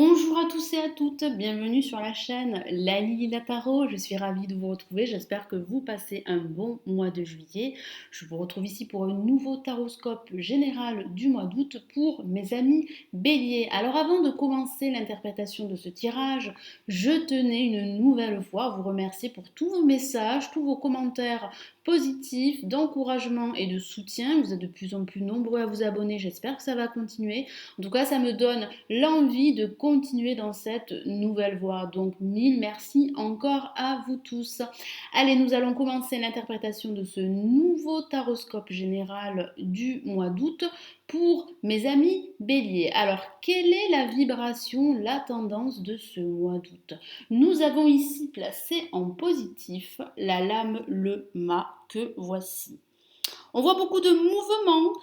Bonjour à tous et à toutes, bienvenue sur la chaîne Lali la Tarot. Je suis ravie de vous retrouver. J'espère que vous passez un bon mois de juillet. Je vous retrouve ici pour un nouveau taroscope général du mois d'août pour mes amis béliers. Alors avant de commencer l'interprétation de ce tirage, je tenais une nouvelle fois à vous remercier pour tous vos messages, tous vos commentaires positifs, d'encouragement et de soutien. Vous êtes de plus en plus nombreux à vous abonner. J'espère que ça va continuer. En tout cas, ça me donne l'envie de continuer dans cette nouvelle voie. Donc, mille merci encore à vous tous. Allez, nous allons commencer l'interprétation de ce nouveau taroscope général du mois d'août pour mes amis béliers. Alors, quelle est la vibration, la tendance de ce mois d'août? Nous avons ici placé en positif la lame le mât que voici. On voit beaucoup de mouvements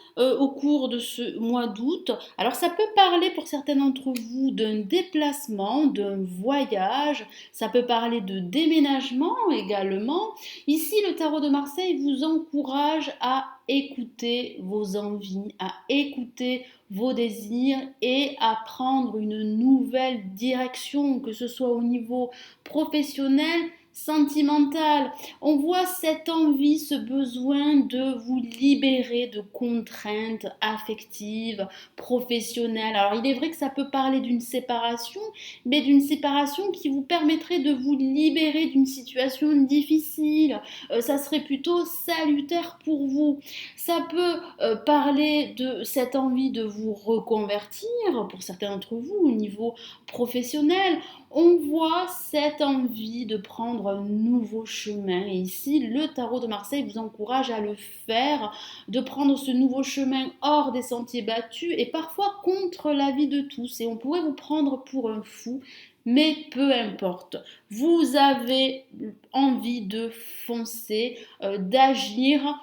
au cours de ce mois d'août. Alors ça peut parler pour certains d'entre vous d'un déplacement, d'un voyage, ça peut parler de déménagement également. Ici, le tarot de Marseille vous encourage à écouter vos envies, à écouter vos désirs et à prendre une nouvelle direction, que ce soit au niveau professionnel, sentimental. On voit cette envie, ce besoin de vous libérer de contraintes affectives, professionnelles. Alors il est vrai que ça peut parler d'une séparation, mais d'une séparation qui vous permettrait de vous libérer d'une situation difficile. Ça serait plutôt salutaire pour vous. Ça peut parler de cette envie de vous reconvertir, pour certains d'entre vous, au niveau professionnel. On voit cette envie de prendre un nouveau chemin. Et ici, le tarot de Marseille vous encourage à le faire, de prendre ce nouveau chemin hors des sentiers battus et parfois contre l'avis de tous. Et on pourrait vous prendre pour un fou, mais peu importe. Vous avez envie de foncer, d'agir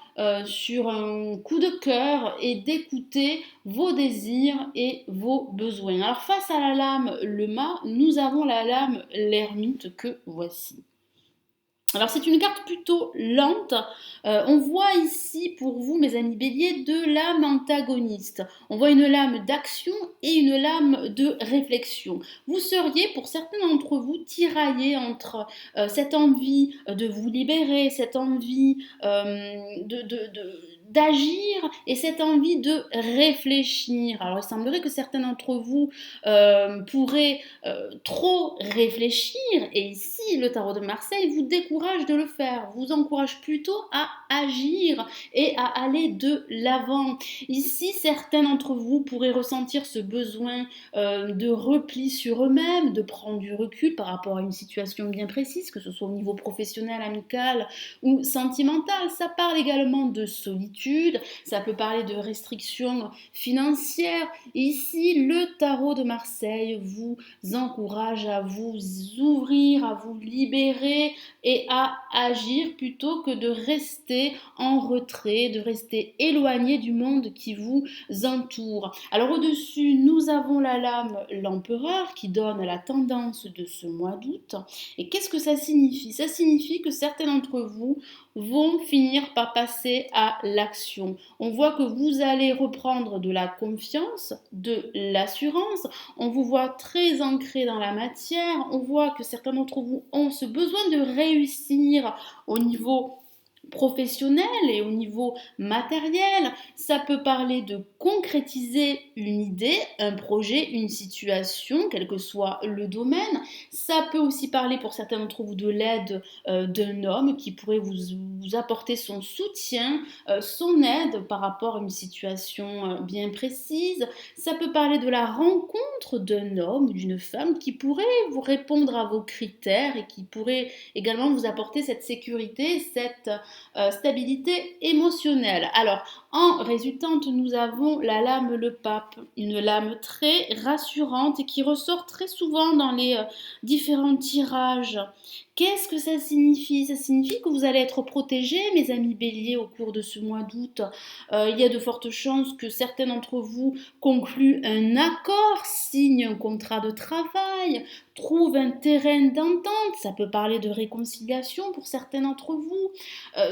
sur un coup de cœur et d'écouter vos désirs et vos besoins. Alors face à la lame le mât, nous avons la lame l'ermite que voici. Alors c'est une carte plutôt lente. On voit ici pour vous, mes amis béliers, deux lames antagonistes. On voit une lame d'action et une lame de réflexion. Vous seriez, pour certains d'entre vous, tiraillés entre cette envie de vous libérer, cette envie d'agir et cette envie de réfléchir. Alors il semblerait que certains d'entre vous pourraient trop réfléchir et ici le tarot de Marseille vous décourage de le faire, vous encourage plutôt à agir et à aller de l'avant. Ici certains d'entre vous pourraient ressentir ce besoin de repli sur eux-mêmes, de prendre du recul par rapport à une situation bien précise, que ce soit au niveau professionnel, amical ou sentimental. Ça parle également de solitude, ça peut parler de restrictions financières. Ici le tarot de Marseille vous encourage à vous ouvrir, à vous libérer et à agir plutôt que de rester en retrait, de rester éloigné du monde qui vous entoure. Alors au-dessus, nous avons la lame l'empereur qui donne la tendance de ce mois d'août. Et qu'est-ce que ça signifie? Ça signifie que certains d'entre vous vont finir par passer à l'action. On voit que vous allez reprendre de la confiance, de l'assurance. On vous voit très ancré dans la matière. On voit que certains d'entre vous ont ce besoin de réussir au niveau professionnel et au niveau matériel. Ça peut parler de concrétiser une idée, un projet, une situation, quel que soit le domaine. Ça peut aussi parler pour certains d'entre vous de l'aide d'un homme qui pourrait vous apporter son soutien, son aide par rapport à une situation bien précise. Ça peut parler de la rencontre d'un homme ou d'une femme qui pourrait vous répondre à vos critères et qui pourrait également vous apporter cette sécurité, cette stabilité émotionnelle. Alors, en résultante, nous avons la lame le pape, une lame très rassurante et qui ressort très souvent dans les différents tirages. Qu'est-ce que ça signifie? Ça signifie que vous allez être protégés, mes amis béliers, au cours de ce mois d'août. Il y a de fortes chances que certains d'entre vous concluent un accord, signent un contrat de travail, trouvent un terrain d'entente. Ça peut parler de réconciliation pour certains d'entre vous.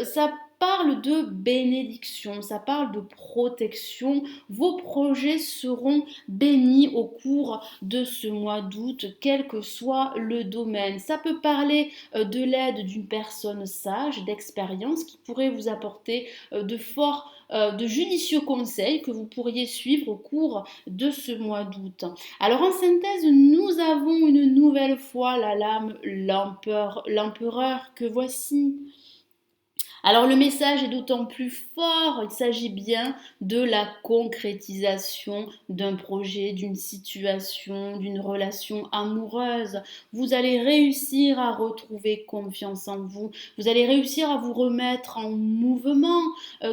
Ça parle de bénédiction, ça parle de protection. Vos projets seront bénis au cours de ce mois d'août, quel que soit le domaine. Ça peut parler de l'aide d'une personne sage, d'expérience, qui pourrait vous apporter de judicieux conseils que vous pourriez suivre au cours de ce mois d'août. Alors en synthèse, nous avons une nouvelle fois la lame l'empereur que voici. Alors le message est d'autant plus fort, il s'agit bien de la concrétisation d'un projet, d'une situation, d'une relation amoureuse. Vous allez réussir à retrouver confiance en vous, vous allez réussir à vous remettre en mouvement,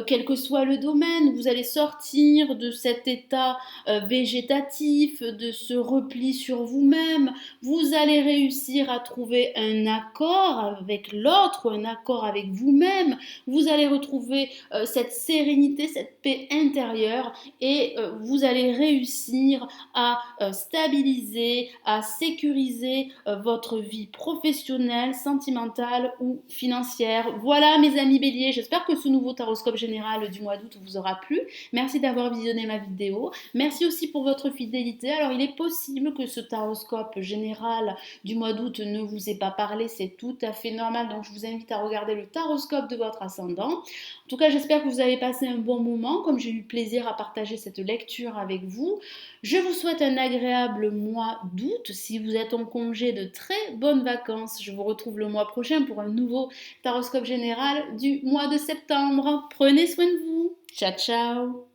quel que soit le domaine. Vous allez sortir de cet état végétatif, de ce repli sur vous-même. Vous allez réussir à trouver un accord avec l'autre, un accord avec vous-même. Vous allez retrouver cette sérénité, cette paix intérieure et vous allez réussir à stabiliser, à sécuriser votre vie professionnelle, sentimentale ou financière. Voilà mes amis béliers, j'espère que ce nouveau taroscope général du mois d'août vous aura plu. Merci d'avoir visionné ma vidéo. Merci aussi pour votre fidélité. Alors il est possible que ce taroscope général du mois d'août ne vous ait pas parlé, c'est tout à fait normal. Donc je vous invite à regarder le taroscope de votre ascendant. En tout cas, j'espère que vous avez passé un bon moment, comme j'ai eu plaisir à partager cette lecture avec vous. Je vous souhaite un agréable mois d'août. Si vous êtes en congé, de très bonnes vacances. Je vous retrouve le mois prochain pour un nouveau taroscope général du mois de septembre. Prenez soin de vous. Ciao, ciao.